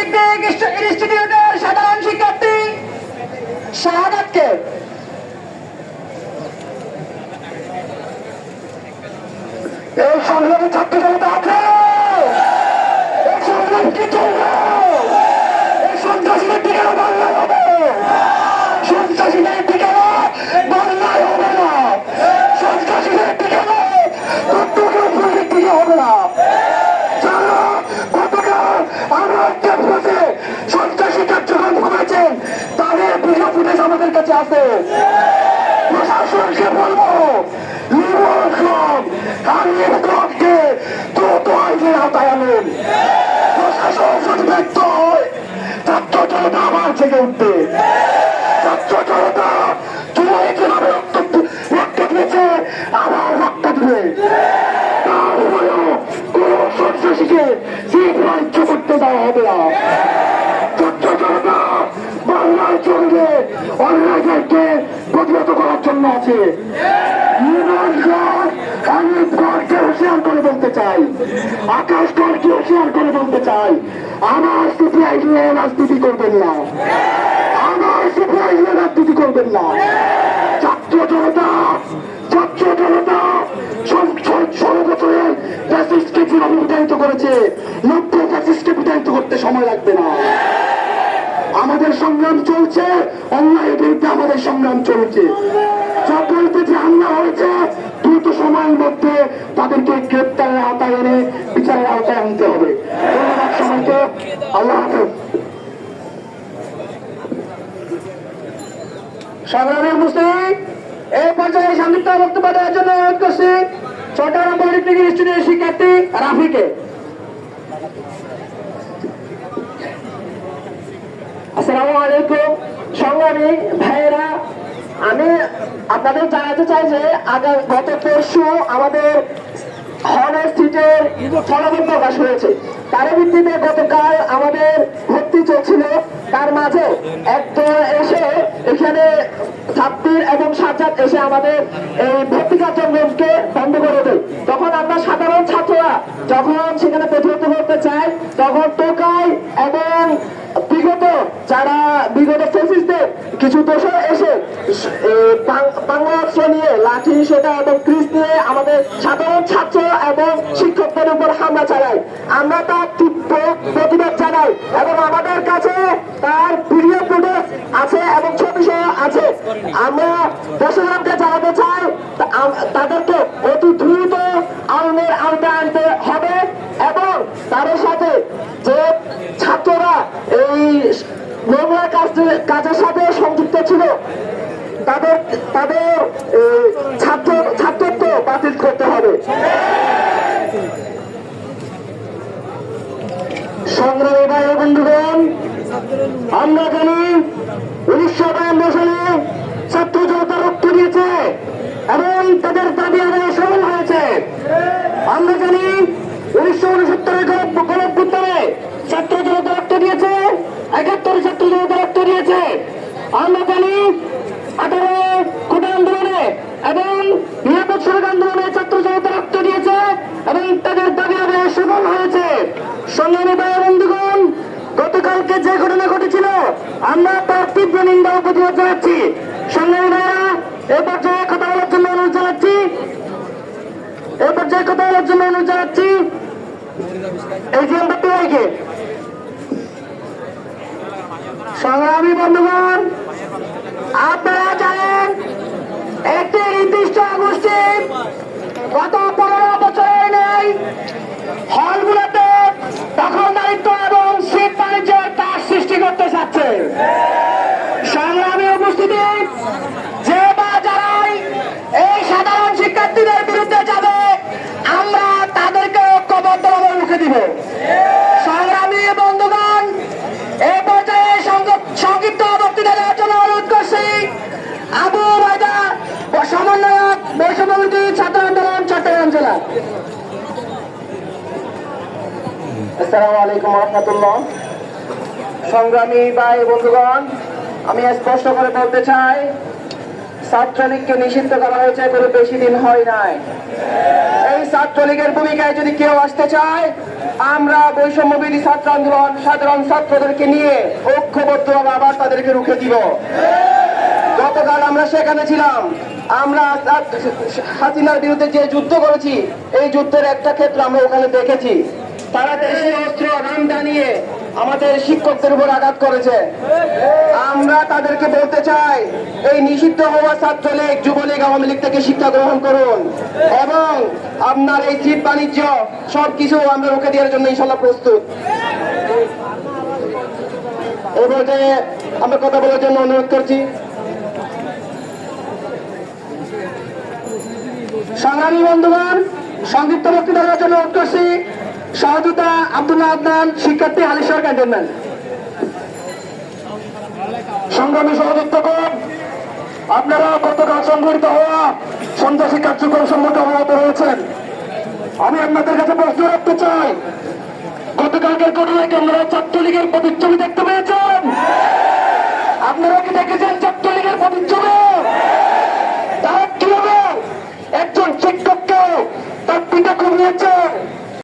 Polytechnic ইনস্টিটিউটের সাধারণ শিক্ষার্থী শাহাদাতকে এই সংগ্রামী ছাত্র জনতা আছে, এই সংগ্রাম কি চলবে? এই সন্ত্রাসীদের ঠিকানা বাংলায় হবে, সন্ত্রাসীদের ঠিকানা বাংলায় হবে না, সন্ত্রাসীদের ঠিকানা চট্টগ্রাম থেকে হবে না। যারা গতকাল আমার ক্যাম্পাসে সন্ত্রাসী কার্যক্রম করেছেন তাদের ভিডিও ফুটেজ আমাদের কাছে আছে। প্রশাসনকে বলবো দ্রুত আইনের আওতায় আনেন। প্রশাসন যদি ব্যর্থ হয় ছাত্র জনতা আবার জেগে উঠবে। ছাত্র জনতা জুলাই যেভাবে রক্ত দিয়েছে আবার রক্ত দিবে। তারপরেও কোন সন্ত্রাসীকে রাজ্য করতে দেওয়া হবে না। ছাত্র জনতা বাংলায় চলবে অন্যায়কে প্রতিহত করার জন্য আছে। আমি গড়কে হুঁশিয়ার করে বলতে চাই, আকাশ গড়কে হুঁশিয়ার করে বলতে চাই, আমার সিপিআই নিয়ে রাজনীতি করবেন না, আমার সিপিআই নিয়ে রাজনীতি করবেন না। ছাত্র জনতা 16 বছরের ফ্যাসিস্টকে যেভাবে বিতাড়িত করেছে 90 ফ্যাসিস্টকে বিতাড়িত করতে সময় লাগবে না। আমাদের সংগ্রাম চলছে, অন্যায়ের বিরুদ্ধে আমাদের সংগ্রাম চলছে। সকলকে যে হামলা হয়েছে দ্রুত সময়ের মধ্যে তাদেরকে গ্রেপ্তারের আওতায় এনে বিচারের আওতায় আনতে হবে। ধন্যবাদ সবাইকে, আল্লাহ হাফেজ। সংগ্রামী উপস্থিতি, এই পর্যায়ে সংক্ষিপ্ত বক্তব্য দেওয়ার জন্য অনুরোধ করছি চট্টগ্রাম পলিটেকনিক ইনস্টিটিউটের শিক্ষার্থী রাফিকে। আসসালামু আলাইকুম সংগ্রামী ভাইয়েরা, আমি আপনাদের জানাতে চাই যে গত পরশু আমাদের হর্নের সিটের ফলাফল প্রকাশ হয়েছে। তার ভিত্তিতে গতকাল আমাদের ভর্তি চলছিল, তার মাঝে একজন এসে এখানে ছাত্রীর এবং সাজ্জাদ এসে আমাদের এই ভর্তি কার্যক্রমকে বন্ধ করে দেয়। তখন আমরা সাধারণ ছাত্ররা যখন সেখানে প্রতিহত করতে চাই তখন টোকাই এবং বিগত ফেসিসদের কিছু দোষর এসে বাংলাদেশ নিয়ে লাঠি সোটা এবং ক্রিস নিয়ে আমাদের সাধারণ ছাত্র এবং শিক্ষকদের উপর হামলা চালায়। আমরা তার তীব্র প্রতিবাদ জানাই এবং আমাদের কাছে তার ভিডিও ফুটেজ আছে এবং ছবি সহ আছে। আমরা প্রশাসনকে জানাতে চাই তাদেরকে অতি দ্রুত আইনের আওতায় আনতে হবে এবং তাদের সাথে যে ছাত্ররা এই নোংরা কাজের সাথে সংযুক্ত ছিল তাদের ছাত্রত্ব বাতিল করতে হবে। সংগ্রামী ভাই বন্ধুগণ, আমরা জানি 1952 সালে ছাত্র জনতা রক্ত দিয়েছে এবং তাদের দাবি আদায় সফল হয়েছে। আমরা জানি 1969 গণঅভ্যুত্থানে ছাত্র জনতা রক্ত দিয়েছে, 71 ছাত্র জনতা রক্ত দিয়েছে। আমরা জানি 18 কোটা আন্দোলনে এবং নিরাপদ সড়ক আন্দোলনে ছাত্র জনতা রক্ত দিয়েছে এবং তাদের দাবি আদায় সফল হয়েছে। সংগ্রামী ভাই বন্ধুগণ, গতকালকে যে ঘটনা ঘটেছিল আমরা তার তীব্র নিন্দা ও প্রতিবাদ জানাচ্ছি। সংগ্রামী ভাইরা, এ পর্যায়ে কথা বলার জন্য অনুরোধ জানাচ্ছি এই যে আমরা পেয়াইকে। সংগ্রামী বন্ধুগণ, আপনারা জানেন একটি নির্দিষ্ট গোষ্ঠী গত 15 বছরের নেই হলগুলোতে দখলদারিত্ব এবং সিট বাণিজ্যের তার সৃষ্টি করতে চাচ্ছে। সংগ্রামী উপস্থিতি, যে বা যারাই এই সাধারণ শিক্ষার্থীদের বিরুদ্ধে যাবে আমরা তাদেরকে ঐক্যবদ্ধভাবে রুখে দিব। সংগ্রামী বন্ধুগণ, এই পর্যায়ে সংক্ষিপ্ত বক্তৃতা দেওয়ার জন্য অনুরোধ করছি আবু ওবায়দা, সমন্বয়ক বৈষম্যবিরোধী ছাত্র আন্দোলন চট্টগ্রাম জেলা। আসসালামু আলাইকুম ওয়া রাহমাতুল্লাহ। সংগ্রামী ভাই বন্ধুগণ, আমি স্পষ্ট করে বলতে চাই ছাত্রলীগকে নিষিদ্ধ করা হয়েছে কোনো বেশি দিন হয় নাই। এই ছাত্রলীগের ভূমিকায় যদি কেউ আসতে চায়, আমরা বৈষম্যবিরোধী ছাত্র আন্দোলন সাধারণ ছাত্রদেরকে নিয়ে ঐক্যবদ্ধভাবে আবার তাদেরকে রুখে দিব। গতকাল আমরা সেখানে ছিলাম, আমরা হাসিনার বিরুদ্ধে যে যুদ্ধ করেছি, এই যুদ্ধের একটা ক্ষেত্র আমরা ওখানে দেখেছি। তারা দেশীয় অস্ত্র রামদা নিয়ে আমাদের শিক্ষকদের উপর আঘাত করেছে। আমরা তাদেরকে বলতে চাই, এই নিষিদ্ধ হওয়া ছাত্রলীগ, যুবলীগ, আওয়ামী লীগ থেকে শিক্ষা গ্রহণ করুন এবং আপনার এই চিপ বাণিজ্য সবকিছু আমরা রুখে দেওয়ার জন্য ইনশাল্লাহ প্রস্তুত। এই পর্যায়ে আমরা কথা বলার জন্য অনুরোধ করছি সংগ্রামী বন্ধুগণ, সংক্ষিপ্ত বক্তৃতা দেওয়ার জন্য অনুরোধ করছি সহযোদ্ধা আব্দুল্লাহ আদনান, শিক্ষার্থী হালিশহর ক্যান্টনমেন্ট। সংগ্রামী সহযোদ্ধগণ, আপনারা গতকাল সংঘটিত হওয়া সন্ত্রাসী কার্যক্রম সম্পর্কে অবগত হয়েছেন। আমি আপনাদের কাছে প্রশ্ন রাখতে চাই, গতকালকের ঘটনায় কি আপনারা ছাত্রলীগের প্রতিচ্ছবি দেখতে পেয়েছেন? আপনারা কি দেখেছেন ছাত্রলীগের প্রতিচ্ছবি? তারা কিভাবে একজন শিক্ষক